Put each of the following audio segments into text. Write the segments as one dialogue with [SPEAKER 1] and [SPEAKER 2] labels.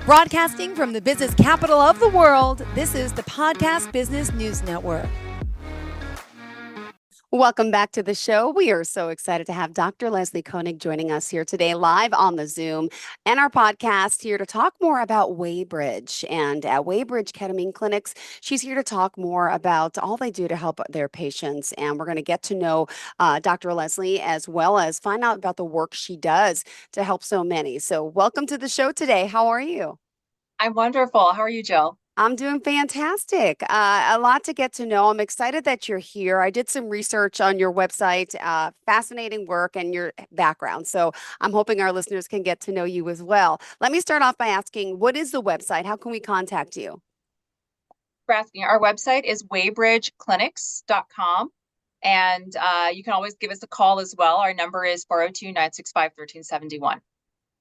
[SPEAKER 1] Broadcasting from the business capital of the world, this is the Podcast Business News Network.
[SPEAKER 2] Welcome back to the show. We are so excited to have Dr. Leslie Koenig joining us here today live on the Zoom and our podcast here to talk more about Waybridge and at Waybridge Ketamine Clinics. She's here to talk more about all they do to help their patients. And we're going to get to know Dr. Leslie as well as find out about the work she does to help so many. So welcome to the show today. How are you?
[SPEAKER 3] I'm wonderful. How are you, Jill?
[SPEAKER 2] I'm doing fantastic. A lot to get to know. I'm excited that you're here. I did some research on your website, fascinating work and your background. So I'm hoping our listeners can get to know you as well. Let me start off by asking, what is the website? How can we contact you?
[SPEAKER 3] For asking, our website is waybridgeclinics.com. And you can always give us a call as well. Our number is 402-965-1371.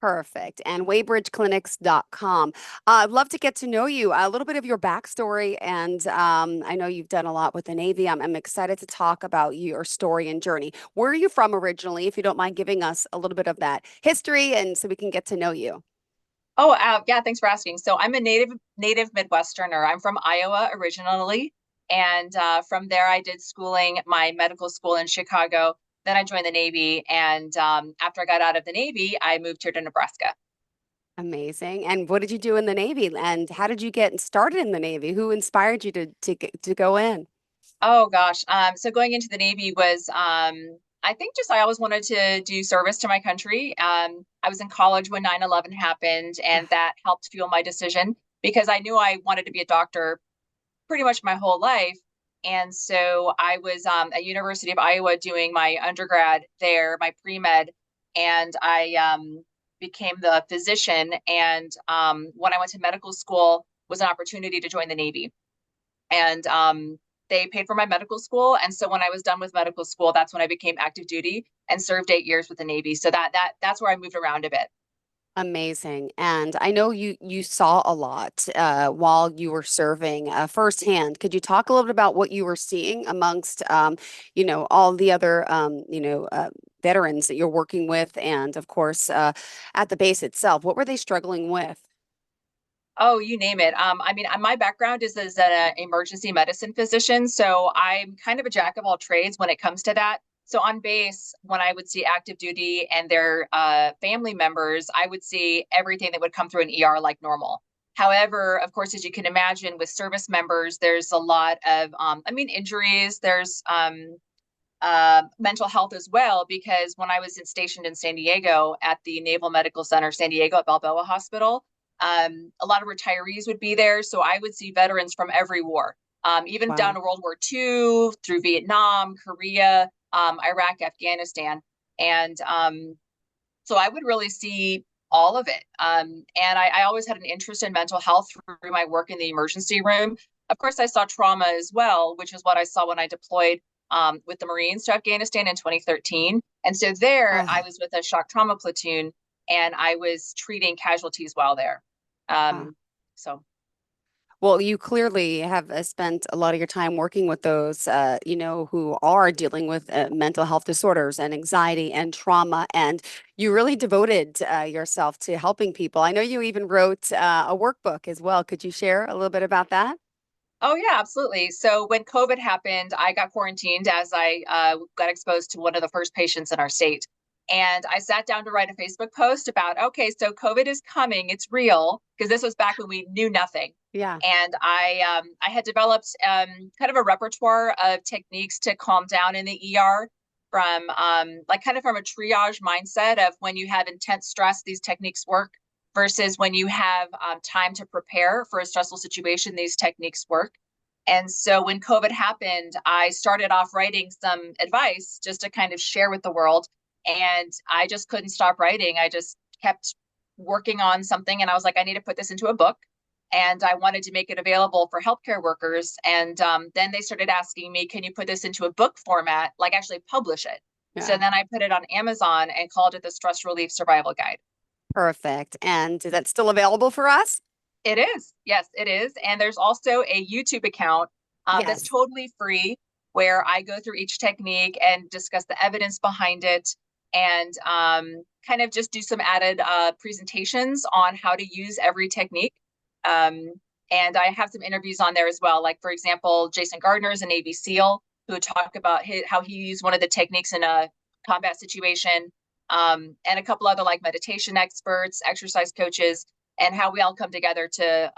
[SPEAKER 2] Perfect. And waybridgeclinics.com. I'd love to get to know you, a little bit of your backstory. And I know you've done a lot with the Navy. I'm excited to talk about your story and journey. Where are you from originally, if you don't mind giving us a little bit of that history and so we can get to know you?
[SPEAKER 3] Oh, yeah, thanks for asking. So I'm a native Midwesterner. I'm from Iowa originally. And from there, I did schooling, my medical school in Chicago. Then I joined the Navy. And after I got out of the Navy, I moved here to Nebraska.
[SPEAKER 2] Amazing. And what did you do in the Navy? And how did you get started in the Navy? Who inspired you to go in?
[SPEAKER 3] Oh gosh. So going into the Navy was, I think just I always wanted to do service to my country. I was in college when 9/11 happened, and that helped fuel my decision because I knew I wanted to be a doctor pretty much my whole life. And so I was at University of Iowa doing my undergrad there, my pre-med, and I became the physician. And when I went to medical school was an opportunity to join the Navy. And they paid for my medical school. And so when I was done with medical school, that's when I became active duty and served 8 years with the Navy. So that's where I moved around a bit.
[SPEAKER 2] Amazing. And I know you saw a lot while you were serving firsthand. Could you talk a little bit about what you were seeing amongst, all the other, veterans that you're working with, and of course, at the base itself? What were they struggling with?
[SPEAKER 3] Oh, you name it. I mean, my background is as an emergency medicine physician, so I'm kind of a jack of all trades when it comes to that. So on base, when I would see active duty and their family members, I would see everything that would come through an ER like normal. However, of course, as you can imagine, with service members, there's a lot of, injuries. There's mental health as well, because when I was stationed in San Diego at the Naval Medical Center, San Diego at Balboa Hospital, a lot of retirees would be there. So I would see veterans from every war, even down to World War II, through Vietnam, Korea, Iraq, Afghanistan. And so I would really see all of it. And I always had an interest in mental health through my work in the emergency room. Of course, I saw trauma as well, which is what I saw when I deployed with the Marines to Afghanistan in 2013. And so there I was with a shock trauma platoon and I was treating casualties while there. So.
[SPEAKER 2] Well, you clearly have spent a lot of your time working with those, who are dealing with mental health disorders and anxiety and trauma, and you really devoted yourself to helping people. I know you even wrote a workbook as well. Could you share a little bit about that?
[SPEAKER 3] Oh, yeah, absolutely. So when COVID happened, I got quarantined as I got exposed to one of the first patients in our state. And I sat down to write a Facebook post about, okay, so COVID is coming, it's real, because this was back when we knew nothing.
[SPEAKER 2] Yeah.
[SPEAKER 3] And I had developed kind of a repertoire of techniques to calm down in the ER from from a triage mindset of when you have intense stress, these techniques work, versus when you have time to prepare for a stressful situation, these techniques work. And so when COVID happened, I started off writing some advice just to kind of share with the world. And I just couldn't stop writing. I just kept working on something. And I was like, I need to put this into a book. And I wanted to make it available for healthcare workers. And then they started asking me, can you put this into a book format, like actually publish it? Yeah. So then I put it on Amazon and called it the Stress Relief Survival Guide.
[SPEAKER 2] Perfect. And is that still available for us?
[SPEAKER 3] It is. Yes, it is. And there's also a YouTube account that's totally free where I go through each technique and discuss the evidence behind it. and kind of just do some added presentations on how to use every technique. And I have some interviews on there as well. Like, for example, Jason Gardner is a Navy SEAL who talk about how he used one of the techniques in a combat situation, and a couple other like meditation experts, exercise coaches, and how we all come together to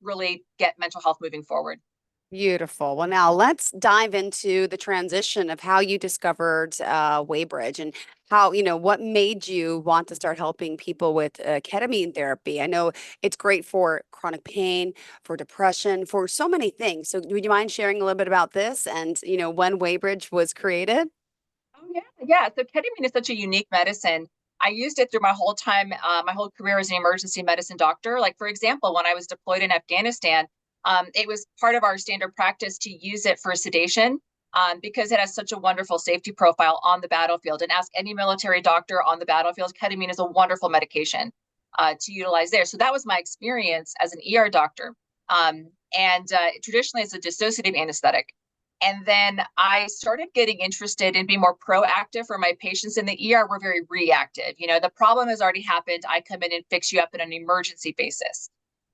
[SPEAKER 3] really get mental health moving forward.
[SPEAKER 2] Beautiful. Well, now let's dive into the transition of how you discovered Waybridge and how, what made you want to start helping people with ketamine therapy. I know it's great for chronic pain, for depression, for so many things. So, would you mind sharing a little bit about this and, when Waybridge was created?
[SPEAKER 3] Oh yeah. So ketamine is such a unique medicine. I used it through my whole time, my whole career as an emergency medicine doctor. Like, for example, when I was deployed in Afghanistan, it was part of our standard practice to use it for sedation, because it has such a wonderful safety profile on the battlefield. And ask any military doctor on the battlefield, ketamine is a wonderful medication to utilize there. So that was my experience as an ER doctor. And traditionally, it's a dissociative anesthetic. And then I started getting interested in being more proactive for my patients in the ER. Were very reactive. The problem has already happened. I come in and fix you up in an emergency basis.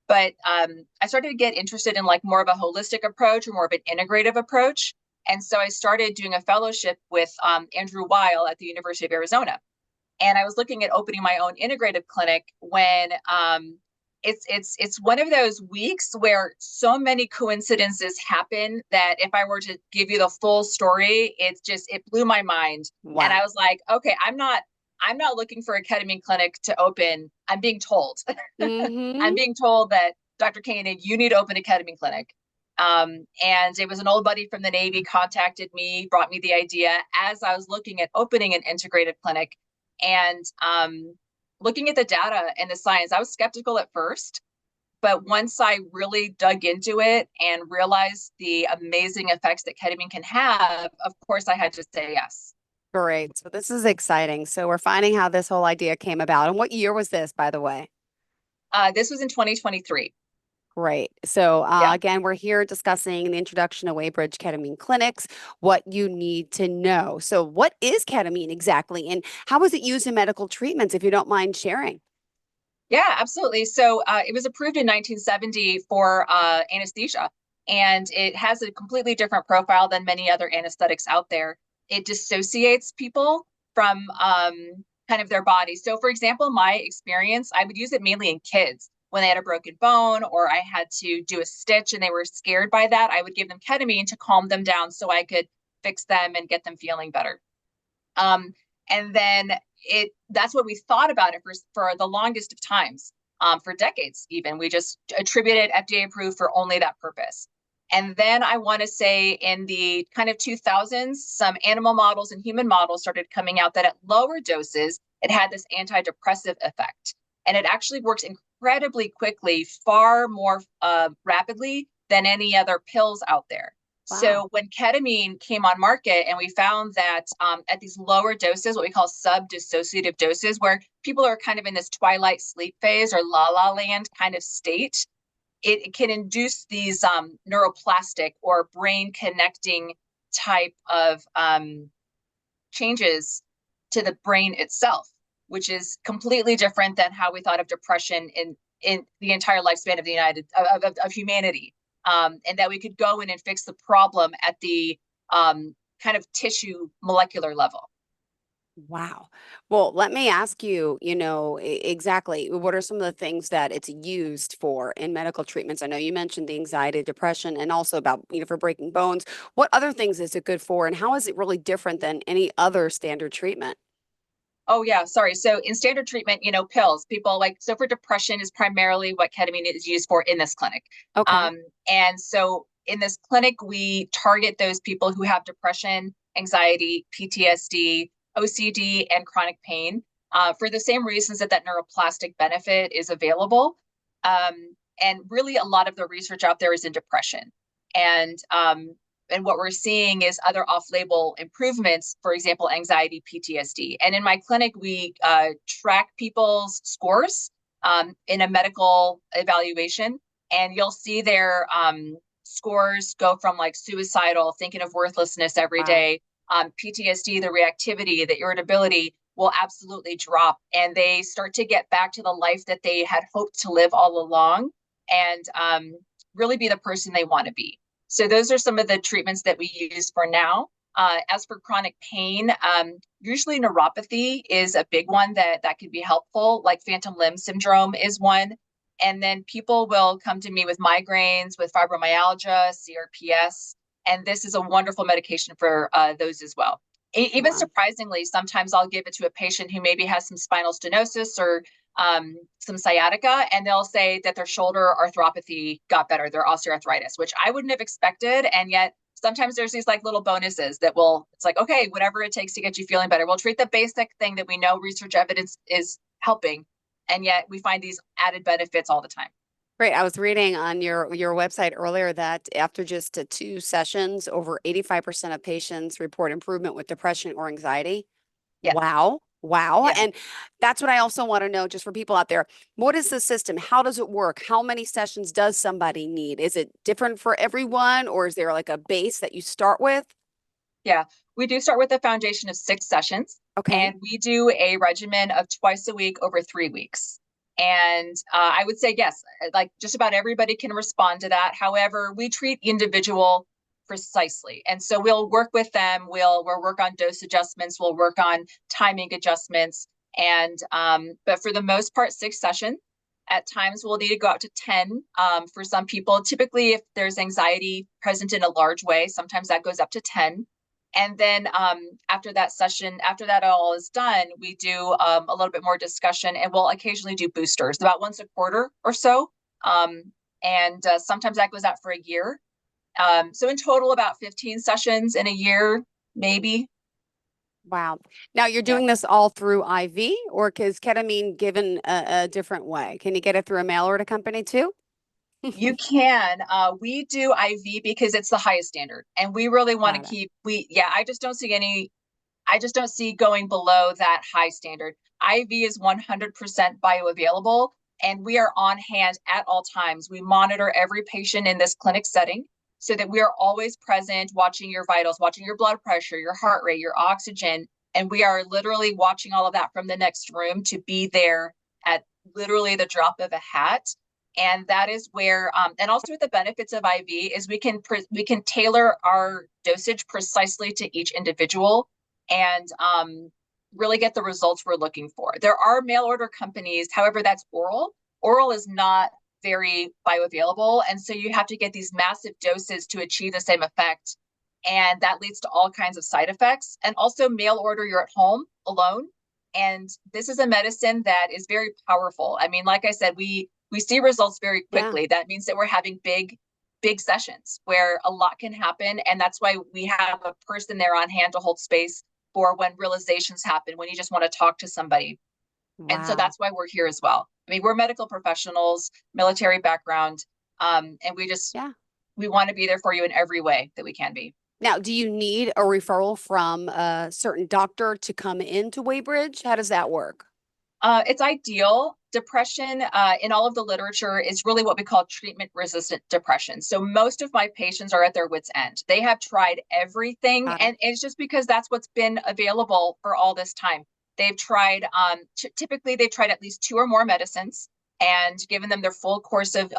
[SPEAKER 3] But I started to get interested in like more of a holistic approach or more of an integrative approach. And so I started doing a fellowship with Andrew Weil at the University of Arizona. And I was looking at opening my own integrative clinic when it's one of those weeks where so many coincidences happen that if I were to give you the full story, it blew my mind.
[SPEAKER 2] Wow.
[SPEAKER 3] And I was like, okay, I'm not looking for a ketamine clinic to open. I'm being told.
[SPEAKER 2] Mm-hmm.
[SPEAKER 3] I'm being told that Dr. Koenig, you need to open a ketamine clinic. And it was an old buddy from the Navy contacted me, brought me the idea as I was looking at opening an integrative clinic. And looking at the data and the science, I was skeptical at first, but once I really dug into it and realized the amazing effects that ketamine can have, of course, I had to say yes.
[SPEAKER 2] Great. So this is exciting. So we're finding how this whole idea came about. And what year was this, by the way?
[SPEAKER 3] This was in 2023.
[SPEAKER 2] Great. So
[SPEAKER 3] Yeah.
[SPEAKER 2] again, we're here discussing the introduction of Waybridge ketamine clinics, what you need to know. So what is ketamine exactly, and how is it used in medical treatments, if you don't mind sharing?
[SPEAKER 3] Yeah, absolutely. So it was approved in 1970 for anesthesia, and it has a completely different profile than many other anesthetics out there. It dissociates people from kind of their body. So, for example, my experience, I would use it mainly in kids when they had a broken bone or I had to do a stitch and they were scared by that. I would give them ketamine to calm them down so I could fix them and get them feeling better. And then that's what we thought about it for the longest of times, for decades even. We just attributed FDA approved for only that purpose. And then I want to say in the kind of 2000s, some animal models and human models started coming out that at lower doses, it had this antidepressive effect. And it actually works incredibly quickly, far more rapidly than any other pills out there.
[SPEAKER 2] Wow.
[SPEAKER 3] So when ketamine came on market and we found that at these lower doses, what we call sub-dissociative doses, where people are kind of in this twilight sleep phase or la land kind of state, it can induce these neuroplastic or brain connecting type of changes to the brain itself, which is completely different than how we thought of depression in the entire lifespan of humanity. And that we could go in and fix the problem at the kind of tissue molecular level.
[SPEAKER 2] Wow. Well, let me ask you, exactly what are some of the things that it's used for in medical treatments? I know you mentioned the anxiety, depression, and also about, for breaking bones. What other things is it good for, and how is it really different than any other standard treatment?
[SPEAKER 3] Oh, yeah. Sorry. So in standard treatment, pills, people so for depression is primarily what ketamine is used for in this clinic.
[SPEAKER 2] Okay.
[SPEAKER 3] And so in this clinic, we target those people who have depression, anxiety, PTSD, OCD, and chronic pain for the same reasons that neuroplastic benefit is available. And really, a lot of the research out there is in depression. And what we're seeing is other off-label improvements, for example, anxiety, PTSD. And in my clinic, we track people's scores in a medical evaluation, and you'll see their scores go from suicidal, thinking of worthlessness every
[SPEAKER 2] Wow.
[SPEAKER 3] day, PTSD, the reactivity, the irritability, will absolutely drop, and they start to get back to the life that they had hoped to live all along, and really be the person they want to be. So those are some of the treatments that we use for now. As for chronic pain, usually neuropathy is a big one that can be helpful, like phantom limb syndrome is one. And then people will come to me with migraines, with fibromyalgia, CRPS, and this is a wonderful medication for those as well. Even surprisingly, sometimes I'll give it to a patient who maybe has some spinal stenosis or some sciatica, and they'll say that their shoulder arthropathy got better, their osteoarthritis, which I wouldn't have expected. And yet sometimes there's these like little bonuses that it's like, okay, whatever it takes to get you feeling better. We'll treat the basic thing that we know research evidence is helping. And yet we find these added benefits all the time.
[SPEAKER 2] Great. I was reading on your website earlier that after just 2 sessions, over 85% of patients report improvement with depression or anxiety.
[SPEAKER 3] Yes.
[SPEAKER 2] Wow. Wow.
[SPEAKER 3] Yeah.
[SPEAKER 2] And that's what I also want to know, just for people out there. What is the system? How does it work? How many sessions does somebody need? Is it different for everyone, or is there like a base that you start with?
[SPEAKER 3] Yeah, we do start with a foundation of 6 sessions.
[SPEAKER 2] Okay.
[SPEAKER 3] And we do a regimen of twice a week over 3 weeks. And I would say, yes, like just about everybody can respond to that. However, we treat individual precisely. And so we'll work with them. We'll work on dose adjustments. We'll work on timing adjustments. And but for the most part, 6 sessions. At times, we'll need to go out to 10 for some people. Typically, if there's anxiety present in a large way, sometimes that goes up to 10. And then after that session, after that all is done, we do a little bit more discussion, and we'll occasionally do boosters about once a quarter or so. And sometimes that goes out for a year. So in total, about 15 sessions in a year, maybe.
[SPEAKER 2] Wow. Now you're doing this all through IV, or is ketamine given a different way? Can you get it through a mail order company too?
[SPEAKER 3] You can. We do IV because it's the highest standard, and we really want to keep. I just don't see going below that high standard. IV is 100% bioavailable, and we are on hand at all times. We monitor every patient in this clinic setting so that we are always present, watching your vitals, watching your blood pressure, your heart rate, your oxygen, and we are literally watching all of that from the next room to be there at literally the drop of a hat. And that is where, and also with the benefits of IV is we can tailor our dosage precisely to each individual and really get the results we're looking for. There are mail order companies, however, that's oral. Oral is not very bioavailable, and so you have to get these massive doses to achieve the same effect, and that leads to all kinds of side effects. And also mail order, you're at home alone, and this is a medicine that is very powerful. I mean, like I said, we see results very quickly. That means that we're having big sessions where a lot can happen. And that's why we have a person there on hand to hold space for when realizations happen, when you just want to talk to somebody.
[SPEAKER 2] Wow.
[SPEAKER 3] And so that's why we're here as well. I mean, we're medical professionals, military background, and we want to be there for you in every way that we can be.
[SPEAKER 2] Now, do you need a referral from a certain doctor to come into Waybridge? How does that work?
[SPEAKER 3] It's ideal. Depression in all of the literature is really what we call treatment-resistant depression. So most of my patients are at their wits' end. They have tried everything, and it's just because that's what's been available for all this time. They've tried, typically they've tried at least 2 or more medicines and given them their full course of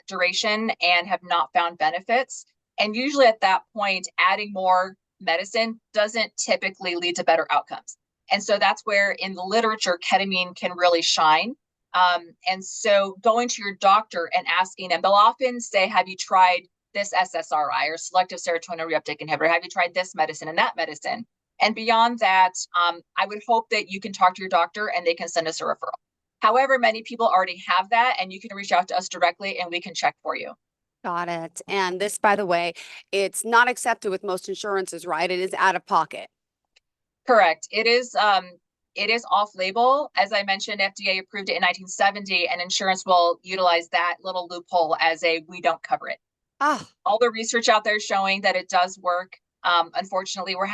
[SPEAKER 3] duration and have not found benefits. And usually at that point, adding more medicine doesn't typically lead to better outcomes. And so that's where in the literature, ketamine can really shine. And so going to your doctor and asking them, they'll often say, have you tried this SSRI or selective serotonin reuptake inhibitor? Have you tried this medicine and that medicine? And beyond that, I would hope that you can talk to your doctor and they can send us a referral. However, many people already have that, and you can reach out to us directly and we can check for you.
[SPEAKER 2] Got it. And this, by the way, it's not accepted with most insurances, right? It is out of pocket.
[SPEAKER 3] Correct. It is off-label. As I mentioned, FDA approved it in 1970, and insurance will utilize that little loophole as we don't cover it. All the research out there showing that it does work. Unfortunately, we're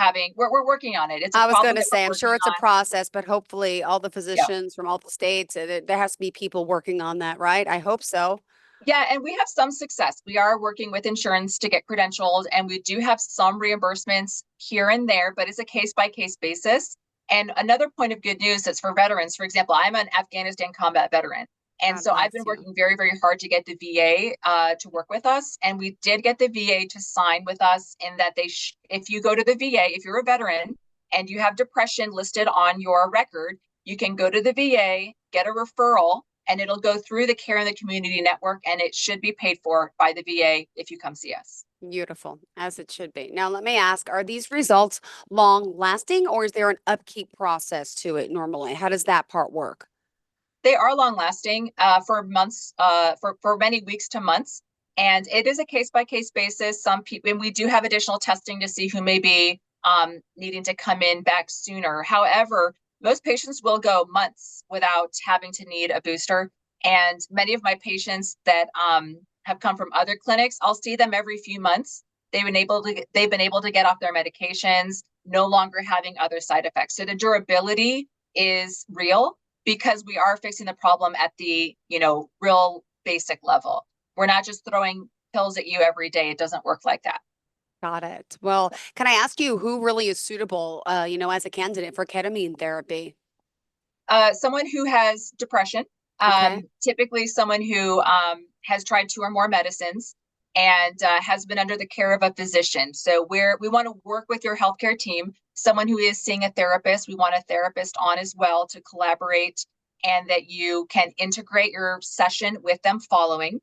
[SPEAKER 3] working on it.
[SPEAKER 2] I was going to say, I'm sure it's a process, but hopefully all the physicians from all the states, there has to be people working on that, right? I hope so.
[SPEAKER 3] Yeah, and we have some success. We are working with insurance to get credentialed, and we do have some reimbursements here and there, but it's a case-by-case basis. And another point of good news that's for veterans, for example, I'm an Afghanistan combat veteran. And
[SPEAKER 2] God
[SPEAKER 3] so I've
[SPEAKER 2] bless
[SPEAKER 3] been
[SPEAKER 2] you.
[SPEAKER 3] working very, very hard to get the VA to work with us. And we did get the VA to sign with us in that if you go to the VA, if you're a veteran and you have depression listed on your record, you can go to the VA, get a referral, and it'll go through the Care in the Community Network, and it should be paid for by the VA if you come see us.
[SPEAKER 2] Beautiful, as it should be. Now, let me ask, are these results long lasting, or is there an upkeep process to it normally? How does that part work?
[SPEAKER 3] They are long lasting for months, for many weeks to months. And it is a case by case basis. Some people, and we do have additional testing to see who may be needing to come in back sooner. However, most patients will go months without having to need a booster. And many of my patients that have come from other clinics, I'll see them every few months. They've been able to get off their medications, no longer having other side effects. So the durability is real, because we are fixing the problem at the, real basic level. We're not just throwing pills at you every day. It doesn't work like that.
[SPEAKER 2] Got it. Well, can I ask you who really is suitable, as a candidate for ketamine therapy?
[SPEAKER 3] Someone who has depression,
[SPEAKER 2] Okay.
[SPEAKER 3] typically someone who has tried 2 or more medicines and has been under the care of a physician. So we want to work with your healthcare team, someone who is seeing a therapist. We want a therapist on as well to collaborate, and that you can integrate your session with them following.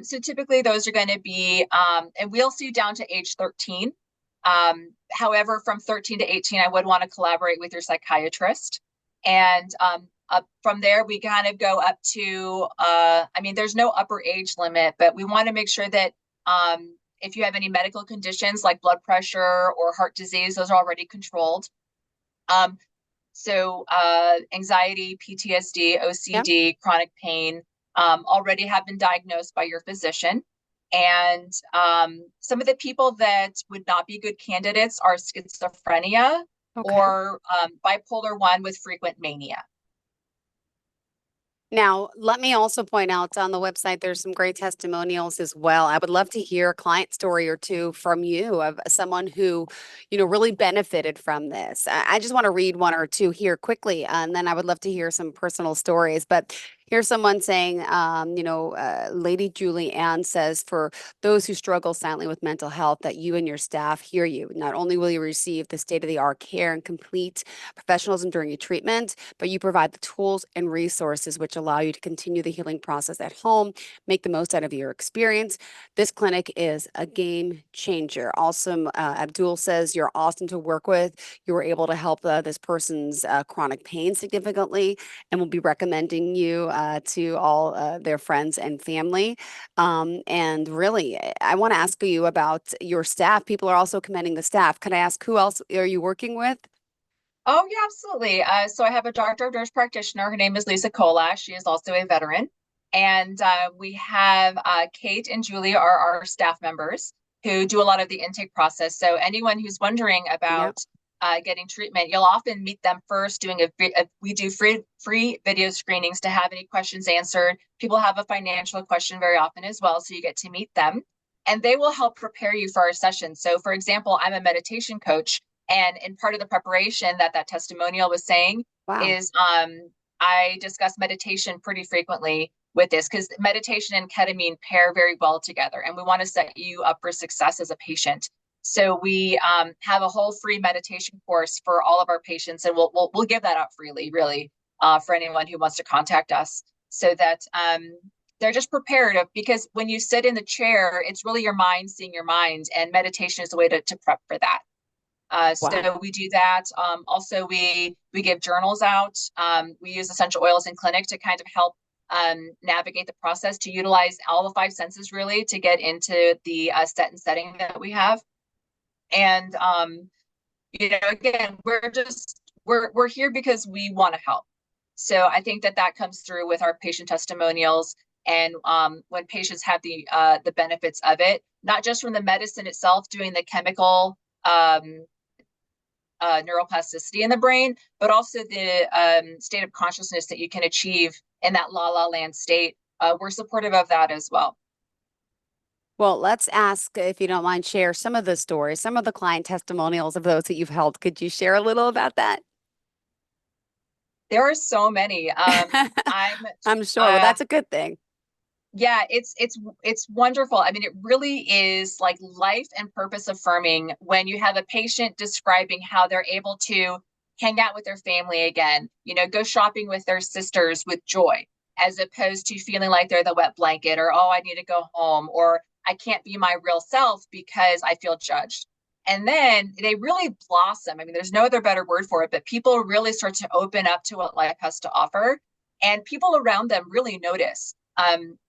[SPEAKER 3] So typically those are going to be, and we'll see down to age 13. However, from 13 to 18, I would want to collaborate with your psychiatrist. And up from there, we kind of go up to, there's no upper age limit, but we want to make sure that if you have any medical conditions like blood pressure or heart disease, those are already controlled. So anxiety, PTSD,
[SPEAKER 2] Yep.
[SPEAKER 3] OCD, chronic pain already have been diagnosed by your physician. And some of the people that would not be good candidates are schizophrenia
[SPEAKER 2] Okay.
[SPEAKER 3] or bipolar 1 with frequent mania.
[SPEAKER 2] Now, let me also point out on the website, there's some great testimonials as well. I would love to hear a client story or two from you of someone who, really benefited from this. I just want to read one or two here quickly, and then I would love to hear some personal stories. But here's someone saying, Lady Julie Ann says, for those who struggle silently with mental health, that you and your staff hear you. Not only will you receive the state-of-the-art care and complete professionalism during your treatment, but you provide the tools and resources which allow you to continue the healing process at home, make the most out of your experience. This clinic is a game changer. Also, Abdul says you're awesome to work with. You were able to help this person's chronic pain significantly, and will be recommending you to all their friends and family. And really, I want to ask you about your staff. People are also commending the staff. Can I ask, who else are you working with?
[SPEAKER 3] Oh, yeah, absolutely. So I have a doctor of nurse practitioner. Her name is Lisa Kolash. She is also a veteran. And we have Kate and Julie are our staff members who do a lot of the intake process. So anyone who's wondering
[SPEAKER 2] Yep.
[SPEAKER 3] about getting treatment, you'll often meet them first doing we do free video screenings to have any questions answered. People have a financial question very often as well. So you get to meet them, and they will help prepare you for our session. So for example, I'm a meditation coach. And in part of the preparation that testimonial was saying
[SPEAKER 2] Wow.
[SPEAKER 3] is I discuss meditation pretty frequently with this, because meditation and ketamine pair very well together. And we want to set you up for success as a patient. So we have a whole free meditation course for all of our patients, and we'll give that out freely, really, for anyone who wants to contact us, so that they're just prepared. Because when you sit in the chair, it's really your mind seeing your mind, and meditation is a way to prep for that.
[SPEAKER 2] Wow.
[SPEAKER 3] So we do that. Also, we give journals out. We use essential oils in clinic to kind of help navigate the process, to utilize all the 5 senses really to get into the set and setting that we have. And again, we're here because we want to help. So I think that comes through with our patient testimonials, and when patients have the benefits of it, not just from the medicine itself doing the chemical neuroplasticity in the brain, but also the state of consciousness that you can achieve in that la la land state. We're supportive of that as well.
[SPEAKER 2] Well, let's ask, if you don't mind, share some of the stories, some of the client testimonials of those that you've helped. Could you share a little about that?
[SPEAKER 3] There are so many. I'm
[SPEAKER 2] I'm sure. Well,
[SPEAKER 3] uh
[SPEAKER 2] that's a good thing.
[SPEAKER 3] yeah, it's wonderful. I mean, it really is like life and purpose affirming when you have a patient describing how they're able to hang out with their family again, go shopping with their sisters with joy, as opposed to feeling like they're the wet blanket, or, oh, I need to go home, or I can't be my real self because I feel judged. And then they really blossom. I mean, there's no other better word for it, but people really start to open up to what life has to offer. And people around them really notice.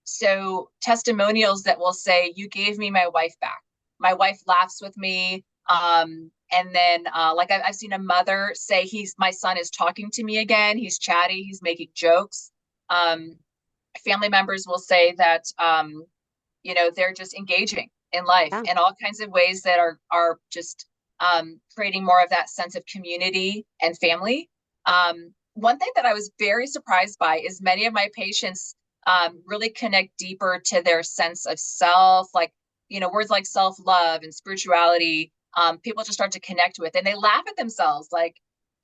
[SPEAKER 3] So testimonials that will say, you gave me my wife back. My wife laughs with me. And then like I've seen a mother say, my son is talking to me again. He's chatty. He's making jokes. Um, Family members will say that, they're just engaging in life
[SPEAKER 2] Yeah.
[SPEAKER 3] in all kinds of ways that are just creating more of that sense of community and family. One thing that I was very surprised by is many of my patients really connect deeper to their sense of self, like, words like self-love and spirituality, people just start to connect with, and they laugh at themselves. Like,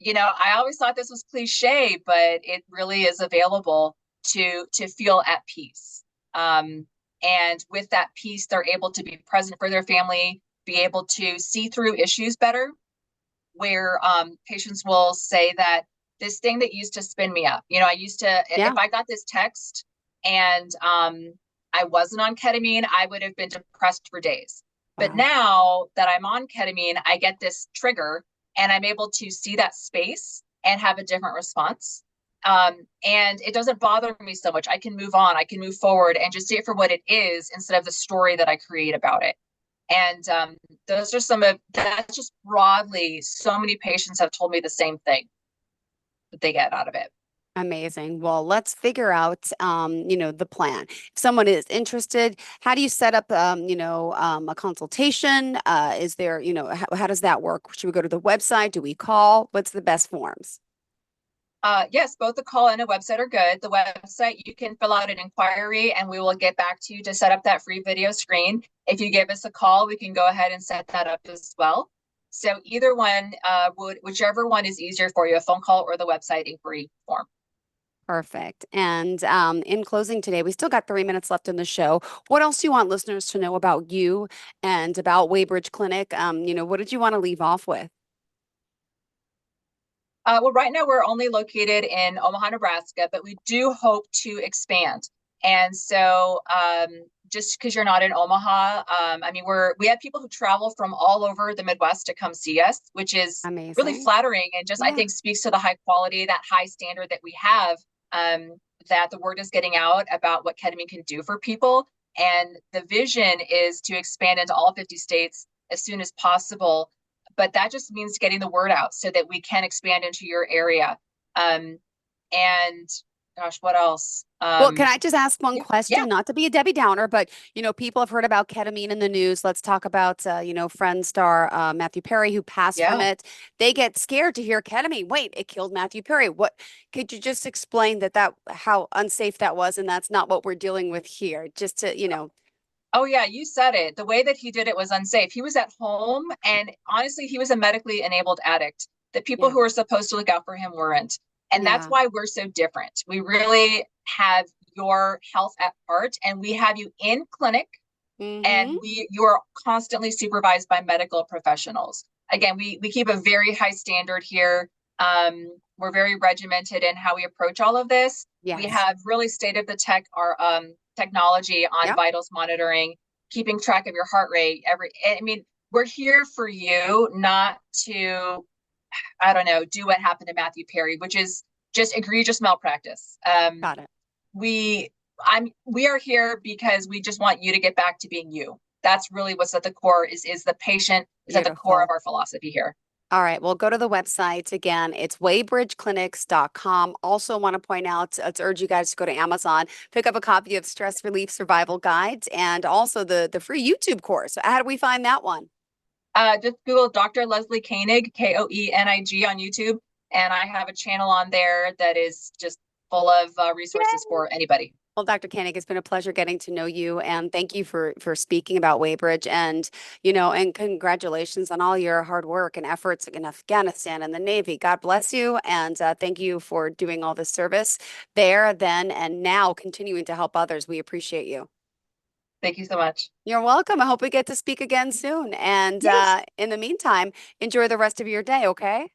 [SPEAKER 3] I always thought this was cliche, but it really is available to feel at peace. And with that peace, they're able to be present for their family, be able to see through issues better, where patients will say that this thing that used to spin me up, I used to,
[SPEAKER 2] Yeah.
[SPEAKER 3] if I got this text and I wasn't on ketamine, I would have been depressed for days. But
[SPEAKER 2] Wow.
[SPEAKER 3] now that I'm on ketamine, I get this trigger and I'm able to see that space and have a different response. And it doesn't bother me so much. I can move on, I can move forward and just see it for what it is instead of the story that I create about it. And those are that's just broadly, so many patients have told me the same thing that they get out of it.
[SPEAKER 2] Amazing. Well, let's figure out, the plan. If someone is interested, how do you set up, a consultation? Is there, how does that work? Should we go to the website? Do we call? What's the best forms?
[SPEAKER 3] Yes, both a call and a website are good. The website, you can fill out an inquiry and we will get back to you to set up that free video screen. If you give us a call, we can go ahead and set that up as well. So either one, whichever one is easier for you, a phone call or the website inquiry form.
[SPEAKER 2] Perfect. And in closing today, we still got 3 minutes left in the show. What else do you want listeners to know about you and about Waybridge Clinic? What did you want to leave off with?
[SPEAKER 3] Well, right now we're only located in Omaha, Nebraska, but we do hope to expand. And so, just because you're not in Omaha, I mean, we have people who travel from all over the Midwest to come see us, which is really
[SPEAKER 2] Amazing.
[SPEAKER 3] flattering and just, I
[SPEAKER 2] Yeah.
[SPEAKER 3] think, speaks to the high quality, that high standard that we have, that the word is getting out about what ketamine can do for people. And the vision is to expand into all 50 states as soon as possible, but that just means getting the word out so that we can expand into your area. And gosh, what else?
[SPEAKER 2] Well, can I just ask one
[SPEAKER 3] Yeah,
[SPEAKER 2] question? Not to be a Debbie Downer, but people have heard about ketamine in the news. Let's talk about friend star Matthew Perry, who passed from
[SPEAKER 3] yeah.
[SPEAKER 2] it. They get scared to hear ketamine. Wait, it killed Matthew Perry. What could you just explain that how unsafe that was, and that's not what we're dealing with here? Just to.
[SPEAKER 3] Oh yeah, you said it. The way that he did it was unsafe. He was at home, and honestly, he was a medically enabled addict. The people
[SPEAKER 2] Yeah,
[SPEAKER 3] who were supposed to look out for him weren't. And that's
[SPEAKER 2] yeah.
[SPEAKER 3] why we're so different. We really have your health at heart, and we have you in clinic, and
[SPEAKER 2] Mm-hmm.
[SPEAKER 3] you're constantly supervised by medical professionals. Again, we keep a very high standard here. We're very regimented in how we approach all of this. We
[SPEAKER 2] Yes.
[SPEAKER 3] have really state of the tech our technology on
[SPEAKER 2] Yep.
[SPEAKER 3] vitals monitoring, keeping track of your heart rate. I mean, we're here for you, not to, I don't know, do what happened to Matthew Perry, which is just egregious malpractice.
[SPEAKER 2] Got it.
[SPEAKER 3] We we are here because we just want you to get back to being you. That's really what's at the core, is the patient is at the core of
[SPEAKER 2] Beautiful.
[SPEAKER 3] our philosophy here.
[SPEAKER 2] All right, well, go to the website again. It's waybridgeclinics.com. Also, want to point out, let's urge you guys to go to Amazon, pick up a copy of Stress Relief Survival Guides, and also the free YouTube course. How do we find that one?
[SPEAKER 3] Just Google Dr. Leslie Koenig, Koenig on YouTube, and I have a channel on there that is just full of resources for anybody.
[SPEAKER 2] Well, Dr. Koenig, it's been a pleasure getting to know you, and thank you for speaking about Waybridge, and and congratulations on all your hard work and efforts in Afghanistan and the Navy. God bless you, and thank you for doing all this service there, then, and now continuing to help others. We appreciate you.
[SPEAKER 3] Thank you so much.
[SPEAKER 2] You're welcome. I hope we get to speak again soon. And
[SPEAKER 3] Yes.
[SPEAKER 2] in the meantime, enjoy the rest of your day. Okay.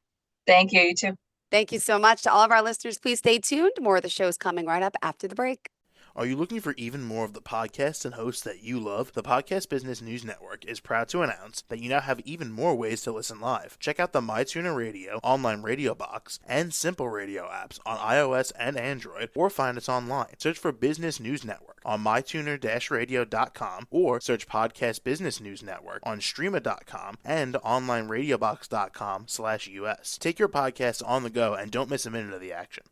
[SPEAKER 3] Thank you. You too.
[SPEAKER 2] Thank you so much to all of our listeners. Please stay tuned. More of the show is coming right up after the break.
[SPEAKER 4] Are you looking for even more of the podcasts and hosts that you love? The Podcast Business News Network is proud to announce that you now have even more ways to listen live. Check out the MyTuner Radio, online radio box, and Simple Radio apps on iOS and Android, or find us online. Search for Business News Network on mytuner-radio.com, or search Podcast Business News Network on streama.com and onlineradiobox.com/US. Take your podcast on the go and don't miss a minute of the action.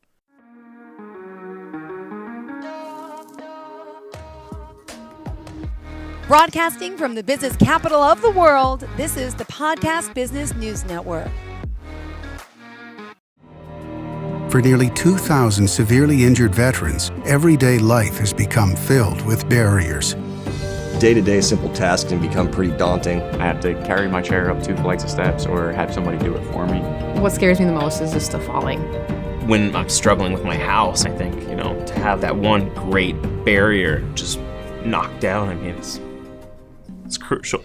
[SPEAKER 1] Broadcasting from the business capital of the world, this is the Podcast Business News Network.
[SPEAKER 5] For nearly 2,000 severely injured veterans, everyday life has become filled with barriers.
[SPEAKER 6] Day-to-day simple tasks can become pretty daunting.
[SPEAKER 7] I have to carry my chair up 2 flights of steps or have somebody do it for me.
[SPEAKER 8] What scares me the most is just the falling.
[SPEAKER 9] When I'm struggling with my house, I think, to have that one great barrier just knocked down, it's crucial.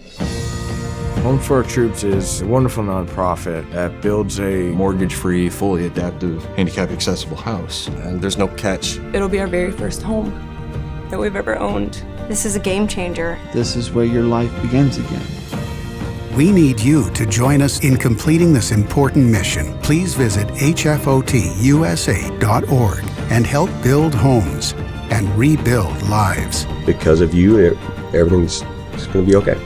[SPEAKER 10] Home for Our Troops is a wonderful nonprofit that builds a
[SPEAKER 11] mortgage-free, fully adaptive, handicap-accessible house.
[SPEAKER 6] And there's no catch.
[SPEAKER 12] It'll be our very first home that we've ever owned. This is a game changer.
[SPEAKER 13] This is where your life begins again.
[SPEAKER 5] We need you to join us in completing this important mission. Please visit hfotusa.org and help build homes and rebuild lives.
[SPEAKER 6] Because of you, everything's going to be okay.